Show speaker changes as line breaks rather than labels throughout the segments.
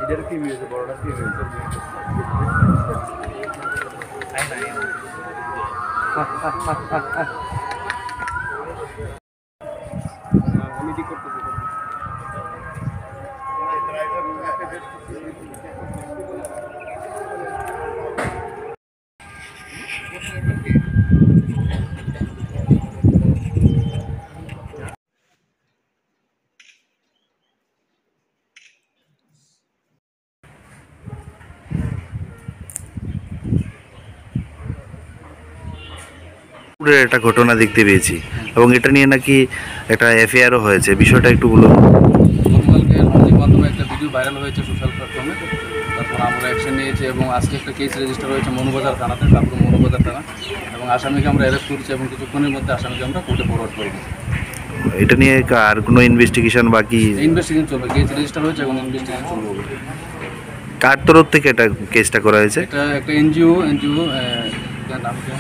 এদের কি হয়েছে, বড়টা কি হয়েছে? আমি কি করতেছি?
একটা ঘটনা দেখতে পেয়েছি এবং এটা নিয়ে নাকি একটা এফআইআরও হয়েছে, বিষয়টা একটু বলুন।
গতকালকে সামাজিক মাধ্যমে একটা ভিডিও ভাইরাল হয়েছে সোশ্যাল প্ল্যাটফর্মে, তারপর আমরা অ্যাকশন নিয়েছি এবং আজকে একটা কেস রেজিস্টার হয়েছে মনুবাজার থানাতে, তারপর মনুবাজার থানা, এবং আসামিকে আমরা অ্যারেস্ট করেছি এবং কিছুক্ষণের মধ্যে আসামিকে আমরা কোর্টে ফরওয়ার্ড করব।
এটা নিয়ে আর কোনো ইনভেস্টিগেশন বাকি?
ইনভেস্টিগেশন চলবে, কেস রেজিস্টার হয়েছে এবং ইনভেস্টিগেশন চলবে।
কার তরফ থেকে এটা কেসটা করা হয়েছে?
এটা একটা এনজিও নাম কি?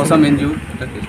অসাম এনজিও এটা কেস।